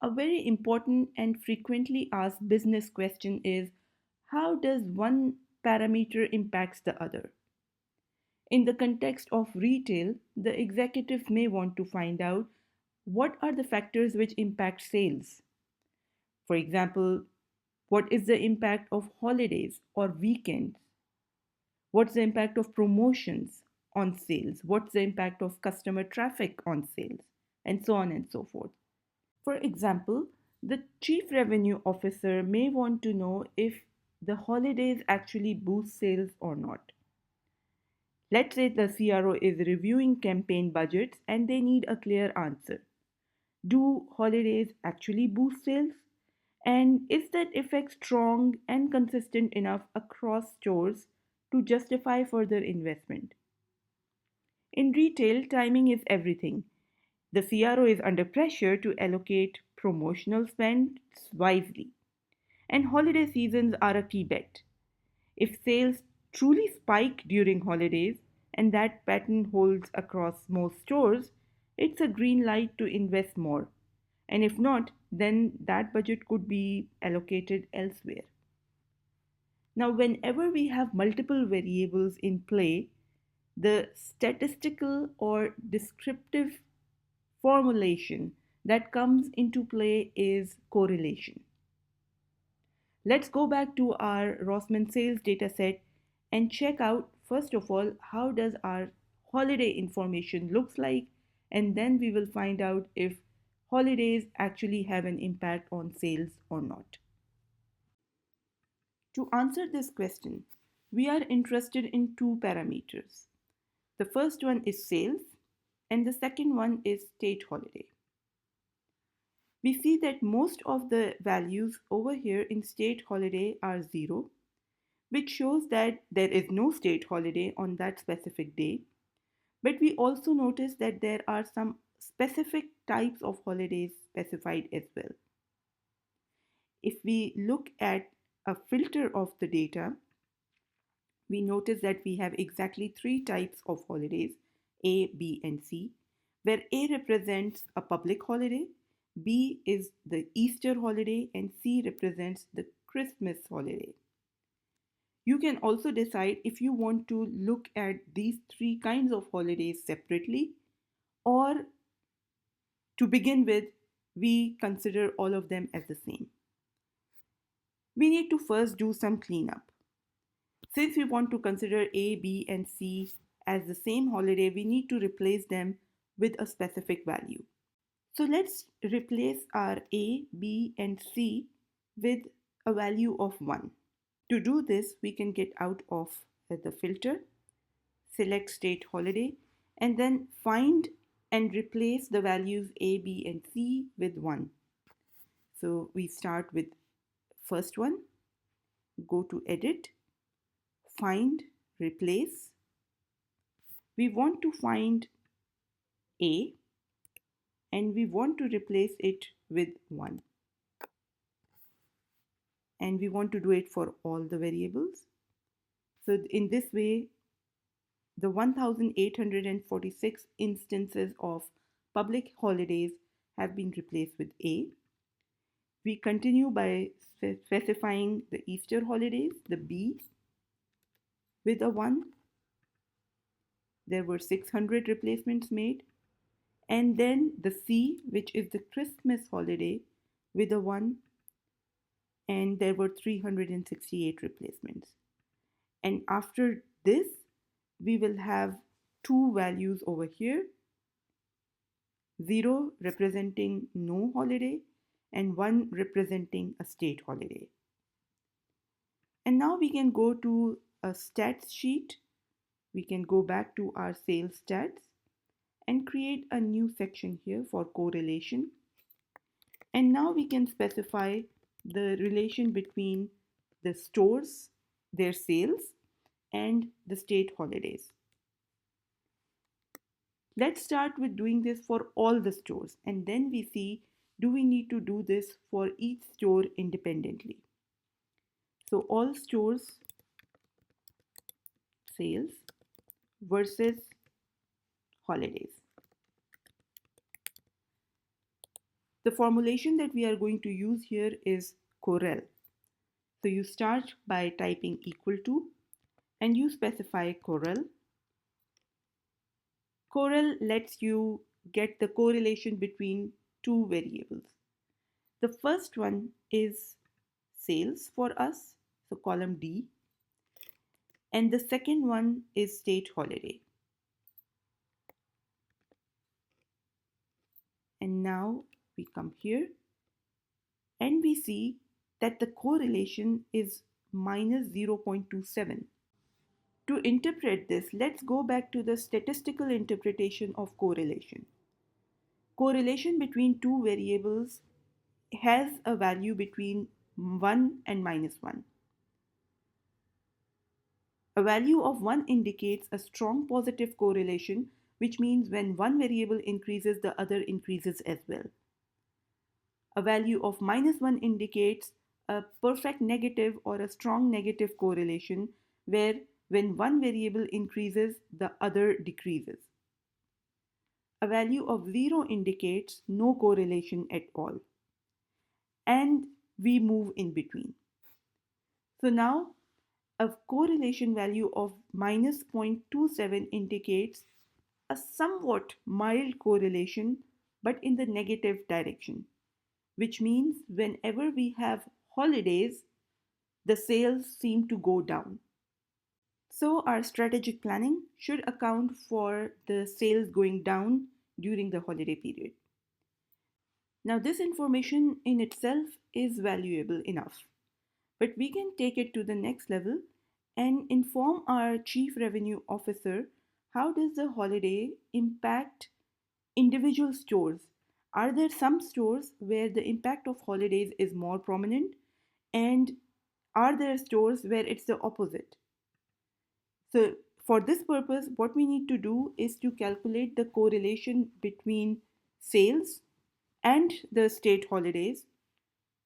A very important and frequently asked business question is, how does one parameter impacts the other? In the context of retail, the executive may want to find out what are the factors which impact sales. For example, what is the impact of holidays or weekends? What's the impact of promotions on sales? What's the impact of customer traffic on sales? And so on and so forth. For example, the chief revenue officer may want to know if the holidays actually boost sales or not. Let's say the CRO is reviewing campaign budgets and they need a clear answer. Do holidays actually boost sales? And is that effect strong and consistent enough across stores to justify further investment? In retail, timing is everything. The CRO is under pressure to allocate promotional spend wisely, and holiday seasons are a key bet. If sales truly spike during holidays and that pattern holds across most stores, it's a green light to invest more. And if not, then that budget could be allocated elsewhere. Now, whenever we have multiple variables in play, the statistical or descriptive formulation that comes into play is correlation. Let's go back to our Rossmann sales dataset and check out first of all how does our holiday information looks like, and then we will find out if holidays actually have an impact on sales or not. To answer this question, we are interested in two parameters. The first one is sales and the second one is state holiday. We see that most of the values over here in state holiday are 0, which shows that there is no state holiday on that specific day. But we also notice that there are some specific types of holidays specified as well. If we look at a filter of the data, we notice that we have exactly three types of holidays, A, B, and C, where A represents a public holiday, B is the Easter holiday, and C represents the Christmas holiday. You can also decide if you want to look at these three kinds of holidays separately, or to begin with, we consider all of them as the same. We need to first do some cleanup. Since we want to consider A, B, and C as the same holiday, we need to replace them with a specific value. So let's replace our A, B, and C with a value of 1. To do this, we can get out of the filter, select state holiday, and then find and replace the values A, B, and C with 1. So we start with first one, go to edit, find, replace. We want to find A and we want to replace it with 1. And we want to do it for all the variables. So in this way, the 1846 instances of public holidays have been replaced with A. We continue by specifying the Easter holidays, the B, with a 1. There were 600 replacements made. And then the C, which is the Christmas holiday, with a 1. And there were 368 replacements. And after this, we will have two values over here, 0 representing no holiday and 1 representing a state holiday. And now we can go to a stats sheet. We can go back to our sales stats and create a new section here for correlation. And now we can specify the relation between the stores, their sales, and the state holidays. Let's start with doing this for all the stores, and then we see, do we need to do this for each store independently? So all stores sales versus holidays. The formulation that we are going to use here is CORREL. So you start by typing equal to and you specify CORREL. CORREL lets you get the correlation between two variables. The first one is sales for us, so column D, and the second one is state holiday. And now we come here and we see that the correlation is minus 0.27. To interpret this, let's go back to the statistical interpretation of correlation. Correlation between two variables has a value between 1 and minus 1. A value of 1 indicates a strong positive correlation, which means when one variable increases, the other increases as well. A value of minus 1 indicates a perfect negative or a strong negative correlation, where when one variable increases, the other decreases. A value of 0 indicates no correlation at all. And we move in between. So now a correlation value of minus 0.27 indicates a somewhat mild correlation but in the negative direction, which means whenever we have holidays, the sales seem to go down. So our strategic planning should account for the sales going down during the holiday period. Now, this information in itself is valuable enough, but we can take it to the next level and inform our chief revenue officer how does the holiday impact individual stores. Are there some stores where the impact of holidays is more prominent, and are there stores where it's the opposite? So for this purpose, what we need to do is to calculate the correlation between sales and the state holidays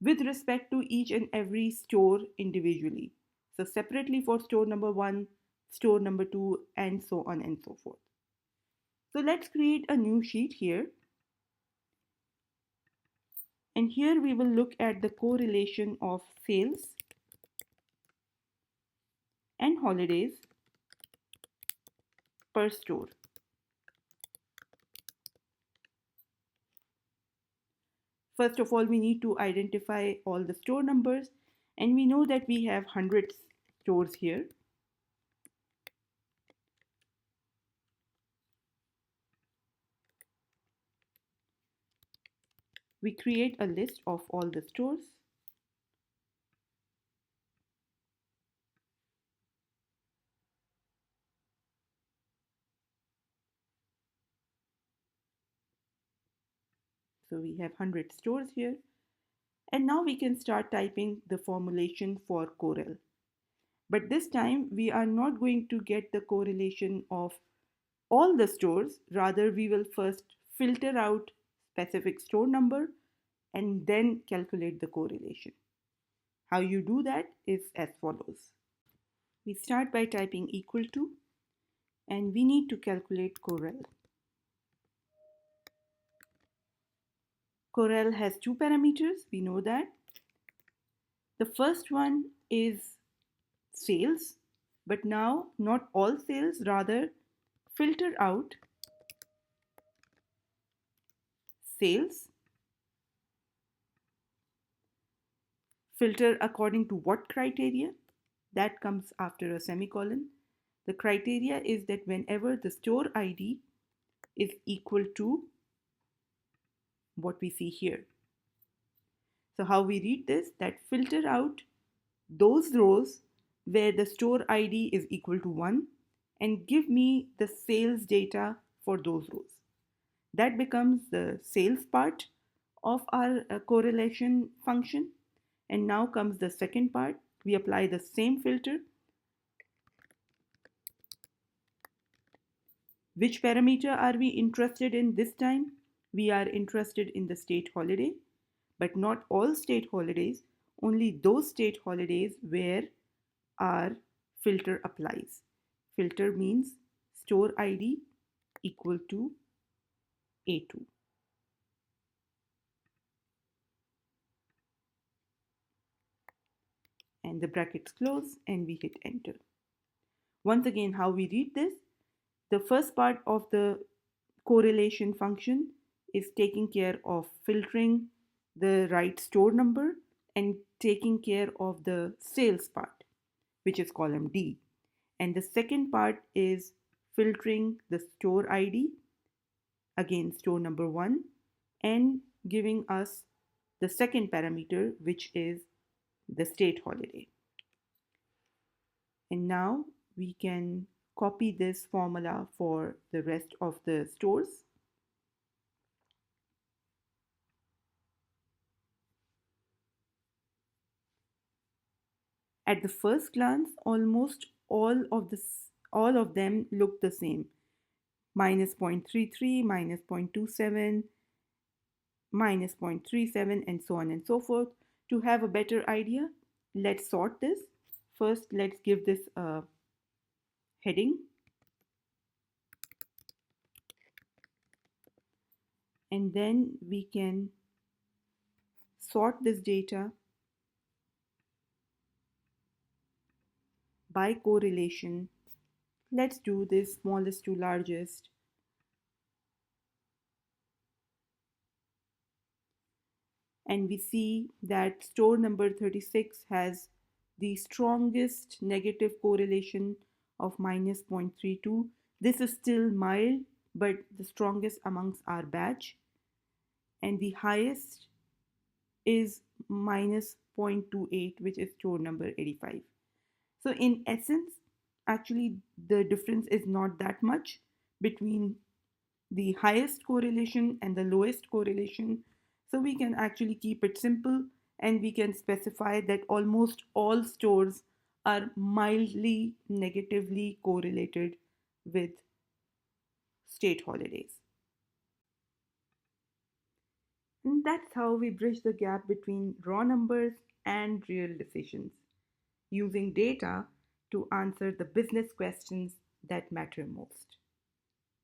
with respect to each and every store individually. So separately for store number 1, store number 2, and so on and so forth. So let's create a new sheet here. And here we will look at the correlation of sales and holidays per store. First of all, we need to identify all the store numbers, and we know that we have 100 stores here. We create a list of all the stores. So we have 100 stores here. And now we can start typing the formulation for CORREL. But this time we are not going to get the correlation of all the stores. Rather, we will first filter out specific store number and then calculate the correlation. How you do that is as follows. We start by typing equal to, and we need to calculate CORREL. CORREL has two parameters, we know that. The first one is sales, but now not all sales, rather filter out sales. Filter according to what criteria? That comes after a semicolon. The criteria is that whenever the store ID is equal to what we see here. So how we read this? That filter out those rows where the store ID is equal to 1 and give me the sales data for those rows. That becomes the sales part of our correlation function. And now comes the second part. We apply the same filter. Which parameter are we interested in this time? We are interested in the state holiday, but not all state holidays, only those state holidays where our filter applies. Filter means store ID equal to A2. and the brackets close and we hit enter. Once again, how we read this, the first part of the correlation function is taking care of filtering the right store number and taking care of the sales part, which is column D. And the second part is filtering the store ID, again store number 1, and giving us the second parameter, which is the state holiday. And now we can copy this formula for the rest of the stores. At the first glance, almost all of them look the same. Minus 0.33, minus 0.27, minus 0.37, and so on and so forth. To have a better idea, let's sort this. First, let's give this a heading. And then we can sort this data by correlation. Let's do this smallest to largest. And we see that store number 36 has the strongest negative correlation of minus 0.32. This is still mild, but the strongest amongst our batch. And the highest is minus 0.28, which is store number 85. So in essence, actually the difference is not that much between the highest correlation and the lowest correlation. So we can actually keep it simple and we can specify that almost all stores are mildly negatively correlated with state holidays. And that's how we bridge the gap between raw numbers and real decisions, using data to answer the business questions that matter most.